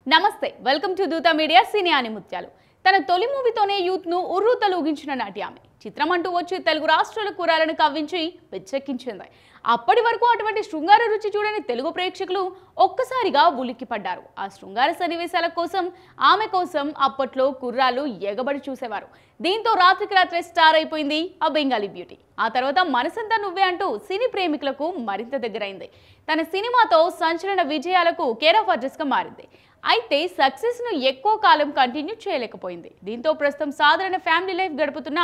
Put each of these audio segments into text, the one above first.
నమస్తే welcome to దూత media సినీ ఆనిముత్యాలు. తన తొలి మూవీతోనే యూత్ ను ఉర్రూతలూగించిన నటి ఆమె. చిత్రం అంటూ వచ్చి తెలుగు రాష్ట్రాల కురాలను కవ్వించి పిచ్చెక్కించింది. అప్పటి వరకు అటువంటి శృంగార రుచి చూడని తెలుగు ప్రేక్షకులు ఒక్కసారిగా ఉలిక్కిపడ్డారు. ఆ శృంగార సన్నివేశాల కోసం ఆమె కోసం అప్పట్లో కుర్రాలు ఎగబడి చూసేవారు. దీంతో రాత్రికి రాత్రే స్టార్ అయిపోయింది ఆ బెంగాలీ బ్యూటీ. ఆ తర్వాత మనసంతా నువ్వే అంటూ సినీ ప్రేమికులకు మరింత దగ్గరైంది. తన సినిమాతో సంచలన విజయాలకు కేర్ ఆఫ్ అడ్రస్ గా మారింది. అయితే సక్సెస్ ను ఎక్కువ కాలం కంటిన్యూ చేయలేకపోయింది. దీంతో ప్రస్తుతం సాధారణ ఫ్యామిలీ లైఫ్ గడుపుతున్న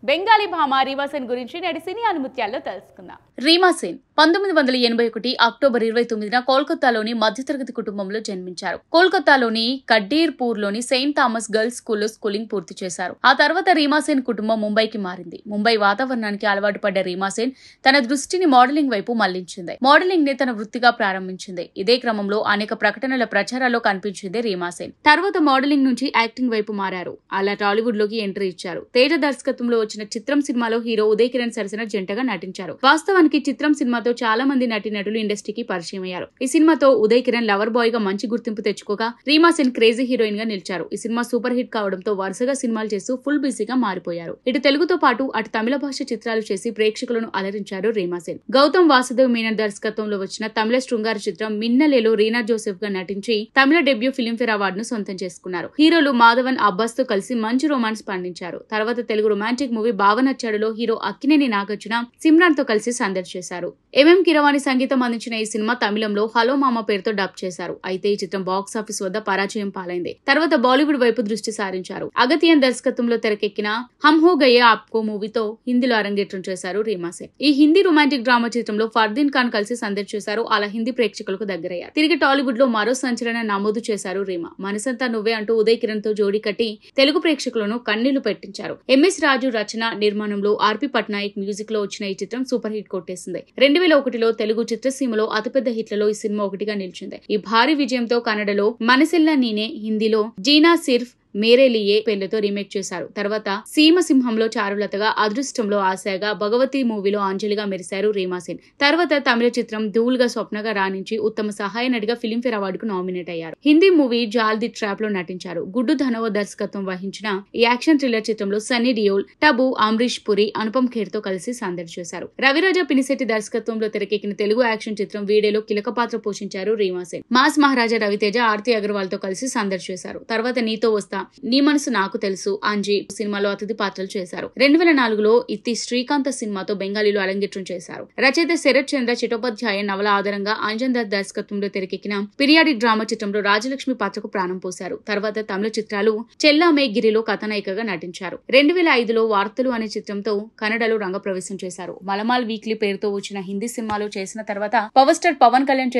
బెంగాలీ భామ రీమా సేన్ గురించి నేటి సినీ ఆనిముత్యాల్లో తెలుసుకుందాం. రీమా సేన్ 1981 అక్టోబర్ 29న కోల్కతాలోని మధ్యతరగతి కుటుంబంలో జన్మించారు. కోల్కతాలోని కడ్డీర్పూర్లోని సెయింట్ థామస్ గర్ల్స్ స్కూల్లో స్కూలింగ్ పూర్తి చేశారు. ఆ తర్వాత రీమా సేన్ కుటుంబం ముంబైకి మారింది. ముంబై వాతావరణానికి అలవాటు పడ్డ రీమా సేన్ తన దృష్టిని మోడలింగ్ వైపు మళ్లించింది. మోడలింగ్ ని తన వృత్తిగా ప్రారంభించింది. ఇదే క్రమంలో అనేక ప్రకటనల ప్రచారాల్లో కనిపించింది రీమా సేన్. తర్వాత మోడలింగ్ నుంచి యాక్టింగ్ వైపు మారారు. అలా టాలీవుడ్ లోకి ఎంట్రీ ఇచ్చారు. తేజ దర్శకత్వంలో వచ్చిన చిత్రం సినిమాలో హీరో ఉదయ్ కిరణ్ సరసన జంటగా నటించారు. వాస్తవానికి చిత్రం సినిమాతో చాలా మంది నటీనటులు ఇండస్ట్రీకి పరిచయం అయ్యారు. ఈ సినిమాతో ఉదయ్ కిరణ్ లవర్ బాయ్ గా మంచి గుర్తింపు తెచ్చుకోగా రీమా సేన్ క్రేజీ హీరోయిన్ గా నిలిచారు. ఈ సినిమా సూపర్ హిట్ కావడంతో వరుసగా సినిమాలు చేస్తూ ఫుల్ బిజీగా మారిపోయారు. ఇటు తెలుగుతో పాటు అటు తమిళ భాష చిత్రాలు చేసి ప్రేక్షకులను అలరించారు రీమా సేన్. గౌతమ్ వాసుదేవ్ మీనన్ దర్శకత్వంలో వచ్చిన తమిళ శృంగార చిత్రం మిన్నలేలో రీనా జోసెఫ్ గా నటించి తమిళ డెబ్యూ ఫిల్మ్ఫేర్ అవార్డును సొంతం చేసుకున్నారు. హీరోలు మాధవన్ అబ్బాస్ తో కలిసి మంచి రొమాన్స్ పండించారు. తర్వాత తెలుగు రొమాంటిక్ మూవీ బావనచ్చాడులో హీరో అక్కినేని నాగార్జున సిమ్రాన్ తో కలిసి సందడి చేశారు. ఎంఎం కిరవాణి సంగీతం అందించిన ఈ సినిమా తమిళంలో హలో మామ పేరుతో డబ్ చేశారు. అయితే ఈ చిత్రం బాక్స్ ఆఫీస్ వద్ద పరాజయం పాలైంది. తర్వాత బాలీవుడ్ వైపు దృష్టి సారించారు. అగతియన్ దర్శకత్వంలో తెరకెక్కిన హమ్ హో గయే ఆప్కో మూవీతో హిందీలో అరంగేట్రం చేశారు రీమా సేన్. ఈ హిందీ రొమాంటిక్ డ్రామా చిత్రంలో ఫర్దీన్ ఖాన్ కలిసి సందడి చేశారు. అలా హిందీ ప్రేక్షకులకు దగ్గరయ్యారు. తిరిగి టాలీవుడ్ లో మరో సంచలన నమోదు చేశారు రీమా. మనసంతా నువ్వే అంటూ ఉదయ్ కిరణ్ తో జోడీ కట్టి తెలుగు ప్రేక్షకులను కన్నీళ్లు పెట్టించారు. ఎంఎస్ రాజు రచన నిర్మాణంలో ఆర్పి పట్నాయక్ మ్యూజిక్ లో వచ్చిన ఈ చిత్రం సూపర్ హిట్ కొట్టేసింది. 2001లో తెలుగు చిత్రసీమలో అతిపెద్ద హిట్లలో ఈ సినిమా ఒకటిగా నిలిచింది. ఈ భారీ విజయంతో కన్నడలో మనసెల్లా నీనే, హిందీలో జీనా సిర్ఫ్ మేరే లియే పేర్లతో రీమేక్ చేశారు. తర్వాత సీమసింహంలో చారులతగా, అదృష్టంలో ఆశగా, భగవతి మూవీలో అంజలిగా మెరిశారు రీమా సేన్. తర్వాత తమిళ చిత్రం ధూల్ గా స్వప్నగా రాణించి ఉత్తమ సహాయ నటిగా ఫిల్మ్ఫేర్ అవార్డుకు నామినేట్ అయ్యారు. హిందీ మూవీ జాల్ ది ట్రాప్ లో నటించారు. గుడ్డు ధనవ దర్శకత్వం వహించిన ఈ యాక్షన్ థ్రిల్లర్ చిత్రంలో సన్నీ డియోల్, టబు, అమరీష్ పురి, అనుపమ్ ఖేర్ తో కలిసి సందడి చేశారు. రవిరాజ పినిశెట్టి దర్శకత్వంలో తెరకెక్కిన తెలుగు యాక్షన్ చిత్రం వీడేలో కీలక పాత్ర పోషించారు రీమా సేన్. మాస్ మహారాజా రవితేజ, ఆర్తి అగర్వాల్ తో కలిసి సందడి చేశారు. తర్వాత నీతో వస్తా, నీ మనసు నాకు తెలుసు, అంజీ సినిమాలో అతిథి పాత్రలు చేశారు. 2004లో ఇత్తి శ్రీకాంత సినిమాతో బెంగాలీలో అరంగేట్రం చేశారు. రచయిత శరత్ చంద్ర చటోపాధ్యాయ నవల ఆధారంగా అంజన్ దత్ దర్శకత్వంలో తెరకెక్కిన పీరియాడిక్ డ్రామా చిత్రంలో రాజలక్ష్మి పాత్రకు ప్రాణం పోశారు. తర్వాత తమిళ చిత్రాలు చెల్లామే గిరిలో కథనాయికగా నటించారు. 2005లో వార్తలు అనే చిత్రంతో కన్నడలో రంగప్రవేశం చేశారు. మలమాల్ వీక్లీ పేరుతో వచ్చిన హిందీ సినిమాలో చేసిన తర్వాత పవర్ స్టార్ పవన్ కళ్యాణ్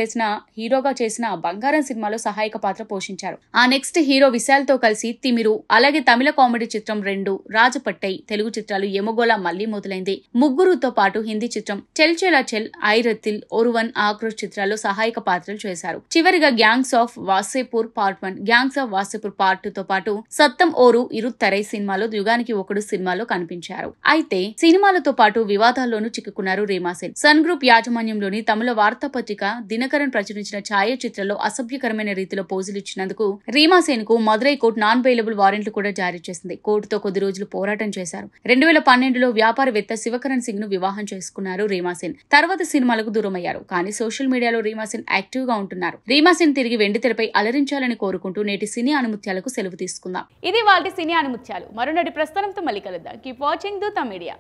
హీరోగా చేసిన బంగారం సినిమాలో సహాయక పాత్ర పోషించారు. ఆ నెక్స్ట్ హీరో విశాల్ తో కలిసి తిమిరు, అలాగే తమిళ కామెడీ చిత్రం 2, రాజపట్టై, తెలుగు చిత్రాలు ఎమగోళ మళ్లీ మొదలైంది. ముగ్గురుతో పాటు హిందీ చిత్రం చెల్ చెలా చెల్, ఐరతిల్, ఒరువన్, ఆక్రోష్ చిత్రాల్లో సహాయక పాత్రలు చేశారు. చివరిగా gangs of Wasseypur part 1, gangs of Wasseypur part 2తో పాటు సత్తం ఓరు ఇరుత్తరై సినిమాలో యుగానికి ఒకడు సినిమాలో కనిపించారు. అయితే సినిమాలతో పాటు వివాదాల్లోనూ చిక్కుకున్నారు రీమా సేన్. సన్ గ్రూప్ యాజమాన్యంలోని తమిళ వార్తాపత్రిక దినకరన్ ప్రచురించిన ఛాయాచిత్రంలో అసభ్యకరమైన రీతిలో పోజులు ఇచ్చినందుకు రీమా సేన్ కు మదురై కోర్టు నాన్ బెయిలబుల్ వారెంట్లు కూడా జారీ చేసింది. కోర్టుతో కొద్ది రోజులు పోరాటం చేశారు. 2012లో వ్యాపారవేత్త శివకరణ్ సింగ్ ను వివాహం చేసుకున్నారు రీమా సేన్. తర్వాత సినిమాలకు దూరమయ్యారు. కానీ సోషల్ మీడియాలో రీమా సేన్ యాక్టివ్ గా ఉంటున్నారు. రీమా సేన్ తిరిగి వెండితెరపై అలరించాలని కోరుకుంటూ నేటి సినీ ఆనిముత్యాలకు సెలవు తీసుకుందాం. ఇది వాళ్ళ సినీ ఆనిముత్యాలు. మరో నటి ప్రస్థానంతో మళ్ళీ కలుద్దాం. కీప్ వాచింగ్ దూత మీడియా.